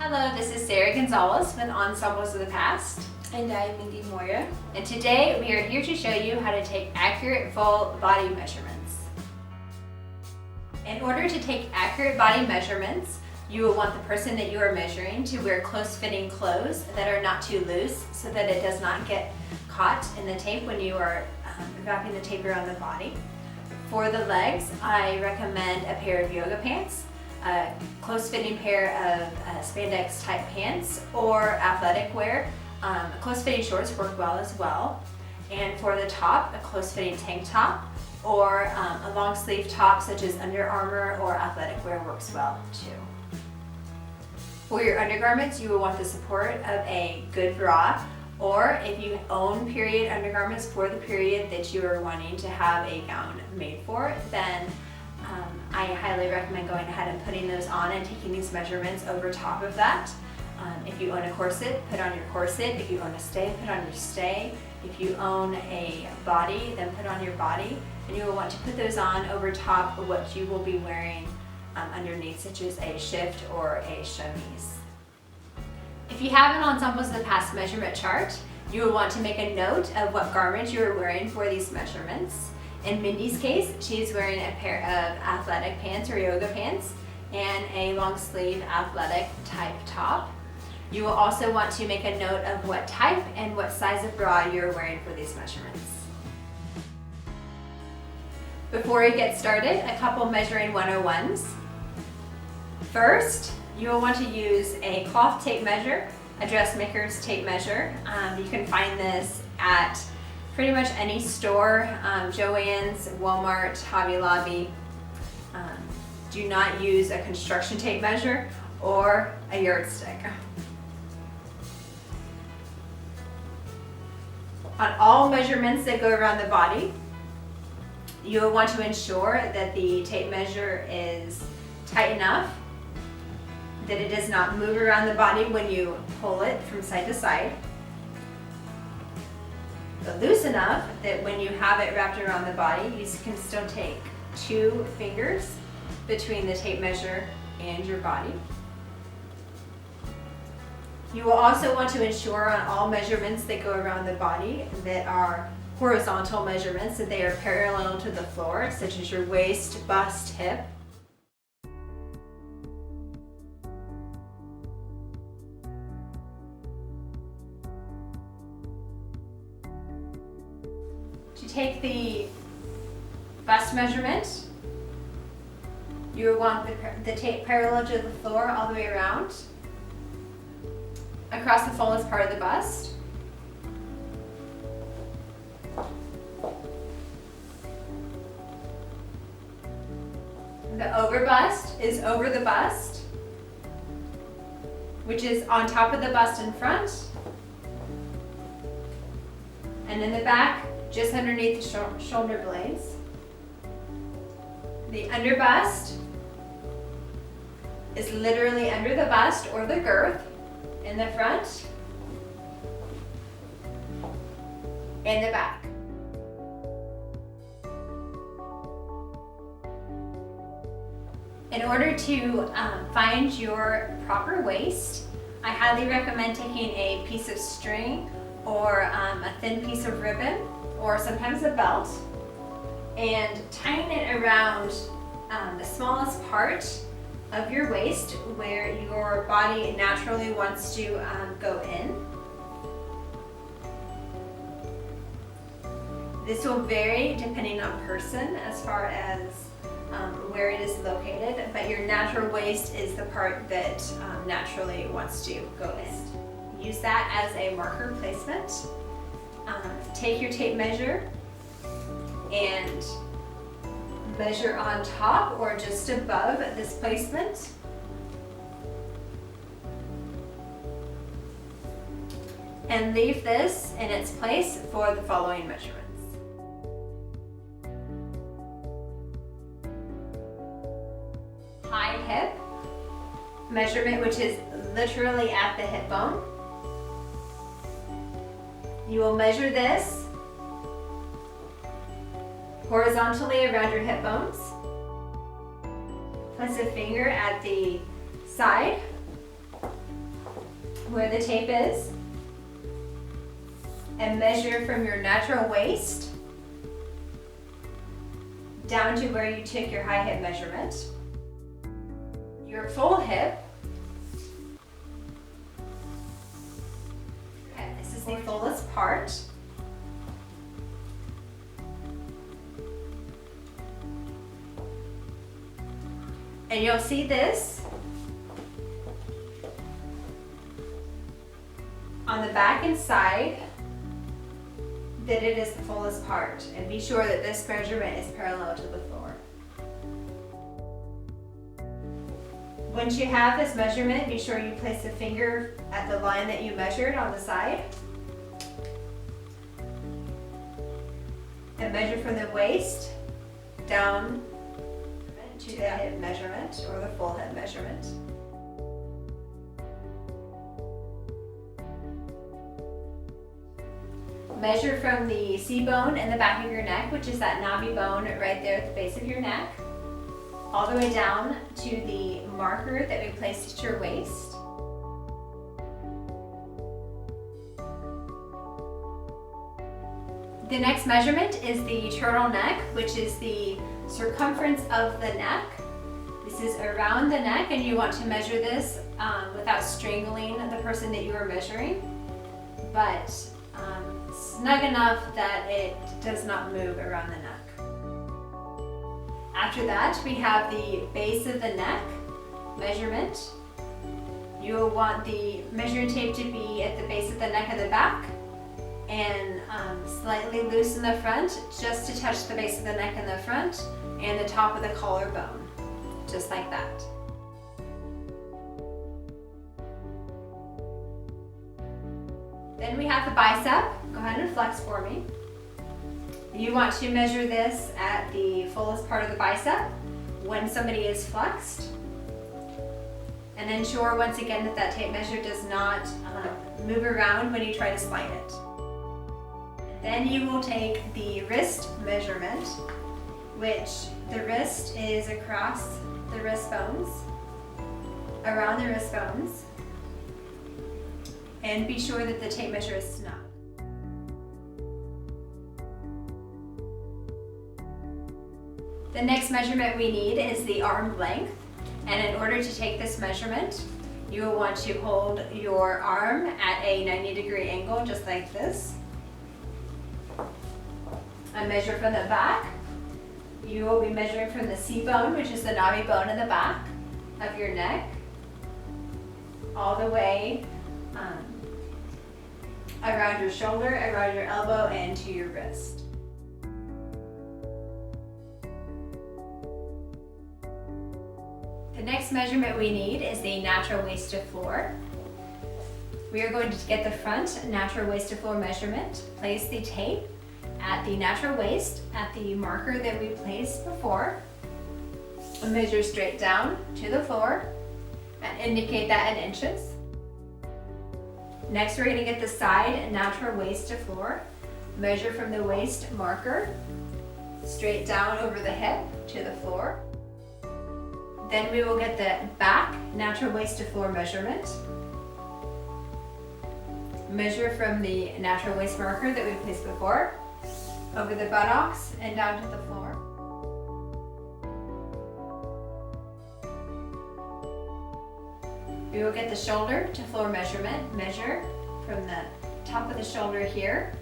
Hello, this is Sarah Gonzalez with Ensembles of the Past. And I'm Mindy Moira. And today we are here to show you how to take accurate full body measurements. In order to take accurate body measurements, you will want the person that you are measuring to wear close-fitting clothes that are not too loose so that it does not get caught in the tape when you are wrapping the tape around the body. For the legs, I recommend a pair of yoga pants, a close-fitting pair of spandex type pants, or athletic wear. Close-fitting shorts work well as well. And for the top, a close-fitting tank top or a long sleeve top such as Under Armour or athletic wear works well too. For your undergarments, you will want the support of a good bra, or if you own period undergarments for the period that you are wanting to have a gown made for, then I highly recommend going ahead and putting those on and taking these measurements over top of that. If you own a corset, put on your corset. If you own a stay, put on your stay. If you own a body, then put on your body. And you will want to put those on over top of what you will be wearing underneath, such as a shift or a chemise. If you have an Ensembles of the Past measurement chart, you will want to make a note of what garment you are wearing for these measurements. In Mindy's case, she's wearing a pair of athletic pants or yoga pants and a long sleeve athletic type top. You will also want to make a note of what type and what size of bra you're wearing for these measurements. Before we get started, a couple measuring 101s. First, you will want to use a cloth tape measure, a dressmaker's tape measure. You can find this at pretty much any store, Joann's, Walmart, Hobby Lobby. Do not use a construction tape measure or a yardstick. On all measurements that go around the body, you will want to ensure that the tape measure is tight enough that it does not move around the body when you pull it from side to side, but loose enough that when you have it wrapped around the body, you can still take 2 fingers between the tape measure and your body. You will also want to ensure on all measurements that go around the body that are horizontal measurements, that they are parallel to the floor, such as your waist, bust, hip. To take the bust measurement, you will want the tape parallel to the floor all the way around, across the fullest part of the bust. The overbust is over the bust, which is on top of the bust in front, and in the back, just underneath the shoulder blades. The underbust is literally under the bust or the girth in the front and the back. In order to find your proper waist, I highly recommend taking a piece of string or a thin piece of ribbon or sometimes a belt and tying it around the smallest part of your waist where your body naturally wants to go in. This will vary depending on person as far as where it is located, but your natural waist is the part that naturally wants to go in. Use that as a marker placement. Take your tape measure and measure on top or just above this placement. And leave this in its place for the following measurements. High hip measurement, which is literally at the hip bone. You will measure this horizontally around your hip bones. Place a finger at the side where the tape is and measure from your natural waist down to where you took your high hip measurement. Your full hip. Okay, this is the fullest part. And you'll see this on the back and side that it is the fullest part. And be sure that this measurement is parallel to the floor. Once you have this measurement, be sure you place the finger at the line that you measured on the side. And measure from the waist down to the hip measurement or the full hip measurement. Measure from the C-bone in the back of your neck, which is that knobby bone right there at the base of your neck, all the way down to the marker that we placed at your waist. The next measurement is the turtleneck, which is the circumference of the neck. This is around the neck, and you want to measure this without strangling the person that you are measuring, but snug enough that it does not move around the neck. After that, we have the base of the neck measurement. You will want the measuring tape to be at the base of the neck and the back, and slightly loose in the front, just to touch the base of the neck in the front and the top of the collarbone, just like that. Then we have the bicep. Go ahead and flex for me. You want to measure this at the fullest part of the bicep when somebody is flexed. And ensure once again that that tape measure does not move around when you try to slide it. Then you will take the wrist measurement, which the wrist is across the wrist bones, around the wrist bones, and be sure that the tape measure is snug. The next measurement we need is the arm length, and in order to take this measurement, you will want to hold your arm at a 90-degree angle, just like this. And measure from the back. You will be measuring from the C-bone, which is the knobby bone in the back of your neck, all the way around your shoulder, around your elbow, and to your wrist. The next measurement we need is the natural waist to floor. We are going to get the front natural waist to floor measurement, place the tape at the natural waist at the marker that we placed before, and measure straight down to the floor and indicate that in inches. Next, we're going to get the side natural waist to floor, measure from the waist marker straight down over the hip to the floor. Then we will get the back natural waist to floor measurement. Measure from the natural waist marker that we placed before, over the buttocks and down to the floor. We will get the shoulder to floor measurement. Measure from the top of the shoulder here,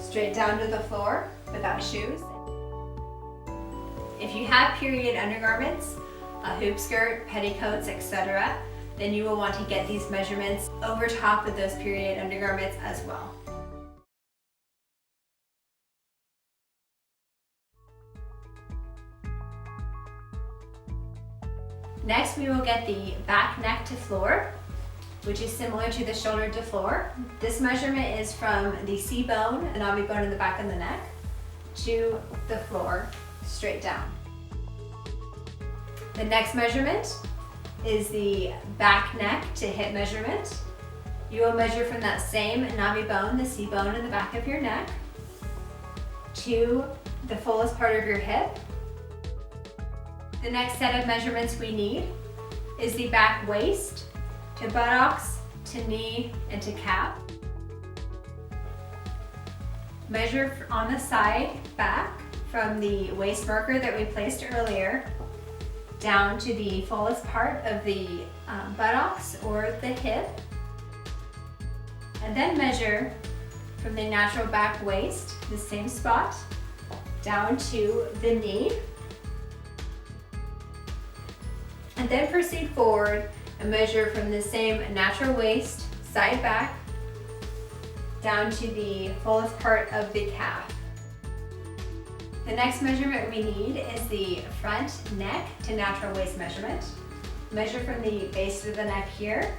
straight down to the floor without shoes. If you have period undergarments, a hoop skirt, petticoats, etc., then you will want to get these measurements over top of those period undergarments as well. Next, we will get the back neck to floor, which is similar to the shoulder to floor. This measurement is from the C-bone, the knobby bone in the back of the neck, to the floor, straight down. The next measurement is the back neck to hip measurement. You will measure from that same knobby bone, the C-bone in the back of your neck, to the fullest part of your hip. The next set of measurements we need is the back waist to buttocks to knee and to calf. Measure on the side back from the waist marker that we placed earlier down to the fullest part of the buttocks or the hip. And then measure from the natural back waist, the same spot, down to the knee. And then proceed forward and measure from the same natural waist, side back, down to the fullest part of the calf. The next measurement we need is the front neck to natural waist measurement. Measure from the base of the neck here,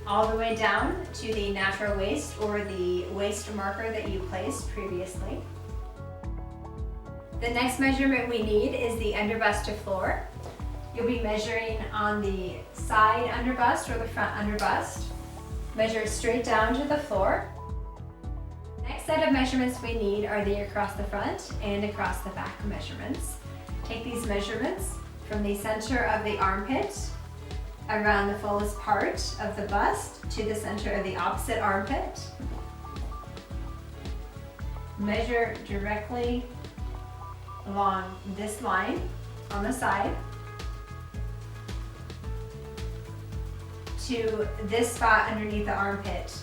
all the way down to the natural waist or the waist marker that you placed previously. The next measurement we need is the underbust to floor. You'll be measuring on the side underbust or the front underbust. Measure straight down to the floor. Next set of measurements we need are the across the front and across the back measurements. Take these measurements from the center of the armpit around the fullest part of the bust to the center of the opposite armpit. Measure directly along this line on the side to this spot underneath the armpit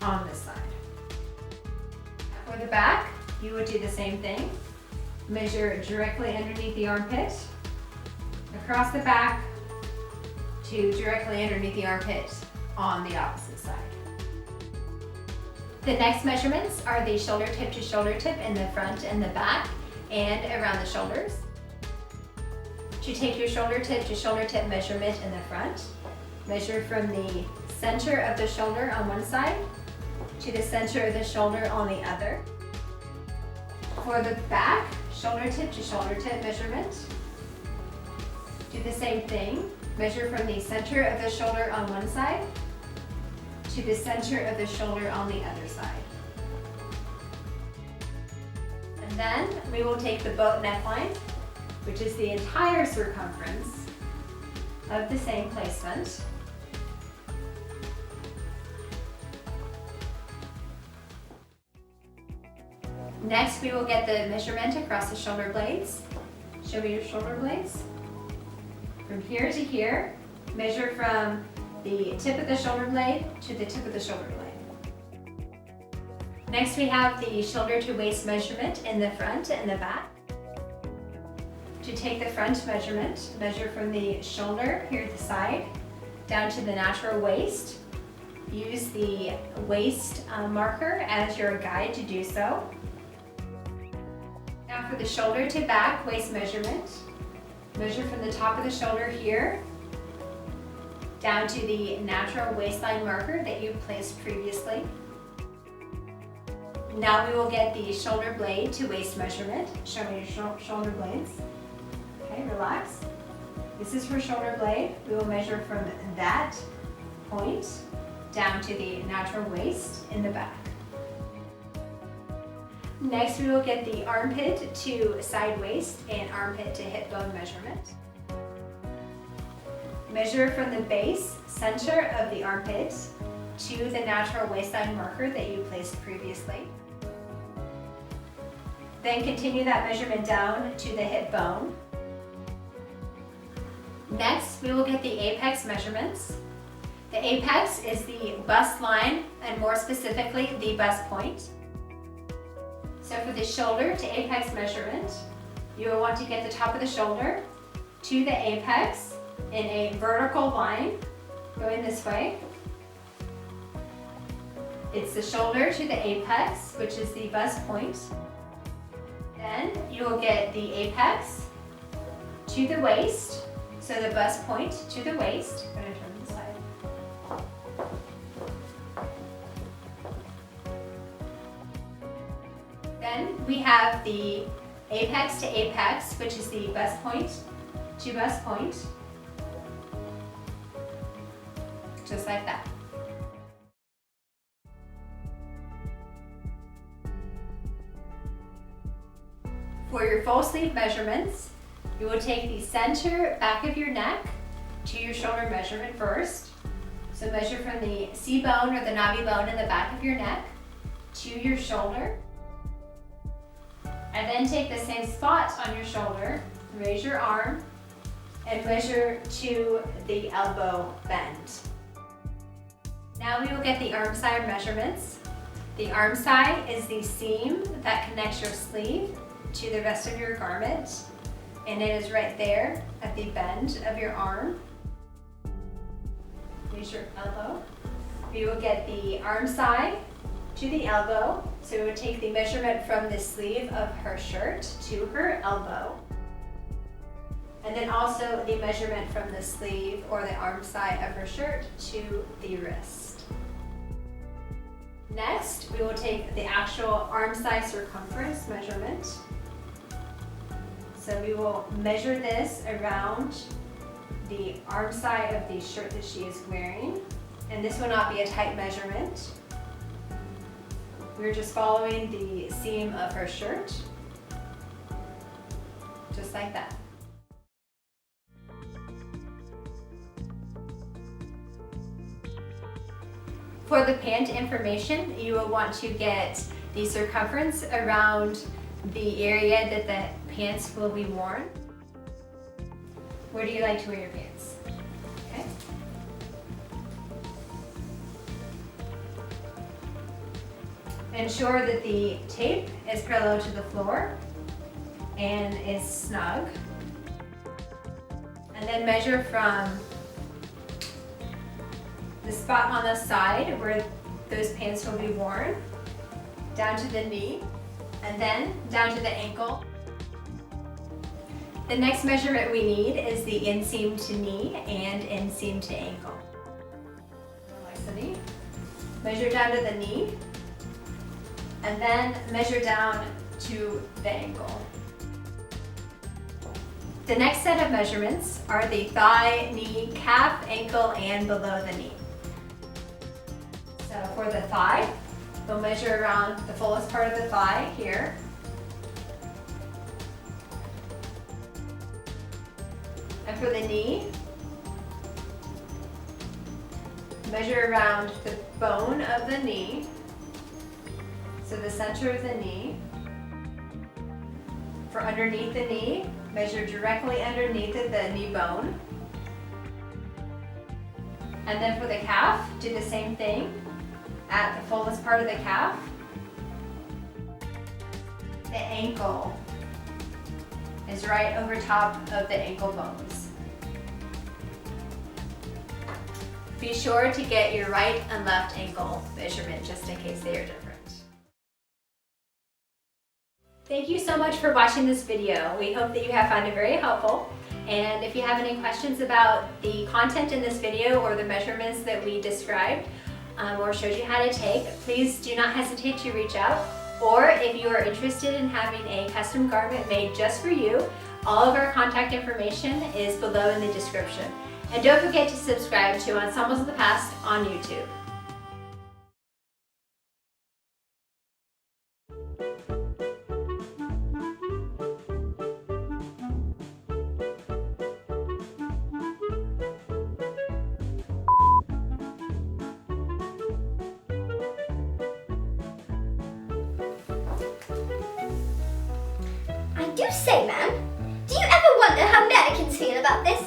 on this side. For the back, you would do the same thing. Measure directly underneath the armpit, across the back to directly underneath the armpit on the opposite side. The next measurements are the shoulder tip to shoulder tip in the front and the back and around the shoulders. To take your shoulder tip to shoulder tip measurement in the front, measure from the center of the shoulder on one side to the center of the shoulder on the other. For the back, shoulder tip to shoulder tip measurement. Do the same thing. Measure from the center of the shoulder on one side to the center of the shoulder on the other side. And then we will take the boat neckline, which is the entire circumference of the same placement. Next, we will get the measurement across the shoulder blades. Show me your shoulder blades. From here to here, measure from the tip of the shoulder blade to the tip of the shoulder blade. Next, we have the shoulder to waist measurement in the front and the back. To take the front measurement, measure from the shoulder here at the side down to the natural waist. Use the waist marker as your guide to do so. Now for the shoulder to back waist measurement, measure from the top of the shoulder here down to the natural waistline marker that you placed previously. Now we will get the shoulder blade to waist measurement. Show me your shoulder blades. Okay, relax. This is for shoulder blade. We will measure from that point down to the natural waist in the back. Next, we will get the armpit to side waist and armpit to hip bone measurement. Measure from the base center of the armpit to the natural waistline marker that you placed previously. Then continue that measurement down to the hip bone. Next, we will get the apex measurements. The apex is the bust line, and more specifically, the bust point. So for the shoulder to apex measurement, you will want to get the top of the shoulder to the apex in a vertical line going this way. It's the shoulder to the apex, which is the bust point. Then you will get the apex to the waist, so the bust point to the waist. I'm going to turn this side. Then we have the apex to apex, which is the bust point to bust point, just like that. For your full sleeve measurements, you will take the center back of your neck to your shoulder measurement first. So measure from the C-bone or the navi bone in the back of your neck to your shoulder. And then take the same spot on your shoulder, raise your arm, and measure to the elbow bend. Now we will get the arm side measurements. The arm side is the seam that connects your sleeve to the rest of your garment, and it is right there at the bend of your arm. Use your elbow. We will get the arm side to the elbow, so we would take the measurement from the sleeve of her shirt to her elbow, and then also the measurement from the sleeve or the arm side of her shirt to the wrist. Next, we will take the actual arm side circumference measurement. So we will measure this around the arm side of the shirt that she is wearing, and this will not be a tight measurement. We're just following the seam of her shirt, just like that. For the pant information, you will want to get the circumference around the area that the pants will be worn. Where do you like to wear your pants? Okay. Ensure that the tape is parallel to the floor and is snug. And then measure from the spot on the side where those pants will be worn down to the knee, and then down to the ankle. The next measurement we need is the inseam to knee and inseam to ankle. Relax the knee. Measure down to the knee, and then measure down to the ankle. The next set of measurements are the thigh, knee, calf, ankle, and below the knee. So for the thigh, we'll measure around the fullest part of the thigh here. And for the knee, measure around the bone of the knee, so the center of the knee. For underneath the knee, measure directly underneath the knee bone. And then for the calf, do the same thing at the fullest part of the calf. The ankle is right over top of the ankle bones. Be sure to get your right and left ankle measurement just in case they are different. Thank you so much for watching this video. We hope that you have found it very helpful. And if you have any questions about the content in this video or the measurements that we described or showed you how to take, please do not hesitate to reach out. Or if you are interested in having a custom garment made just for you, all of our contact information is below in the description. And don't forget to subscribe to Ensembles of the Past on YouTube. I do say, ma'am, do you ever wonder how Americans feel about this?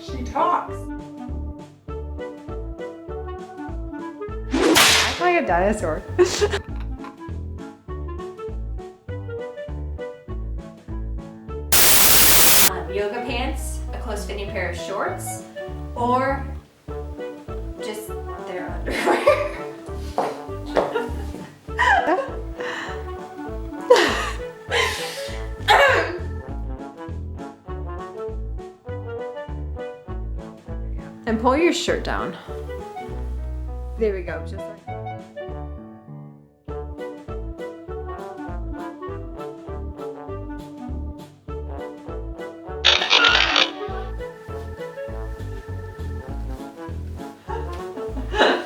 She talks. Act like a dinosaur. Yoga pants, a close-fitting pair of shorts, or just their underwear. And pull your shirt down. There we go, just like that.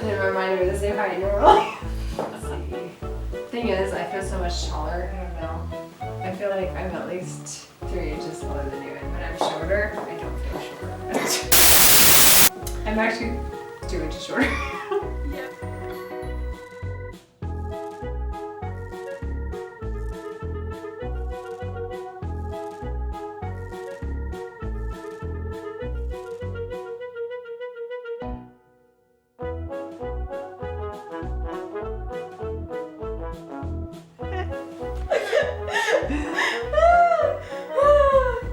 And it reminded me to say hi normally. Let's see. Thing is, I feel so much taller. I don't know. I feel like I'm at least 3 inches taller than you, and when I'm shorter, I don't feel shorter. I'm actually 2 inches shorter. Yeah.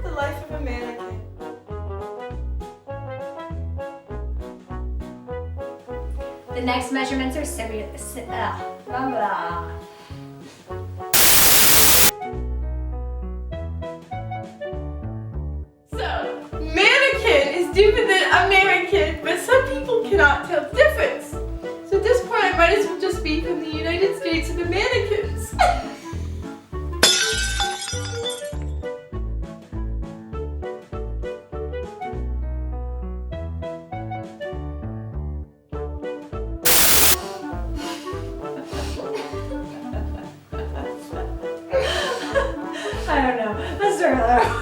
The life of a mannequin. The next measurements are blah, blah. So, mannequin is different than American, but some people cannot tell the difference. So at this point, I might as well just be from the United States of Americans. I don't know. Let's start with that.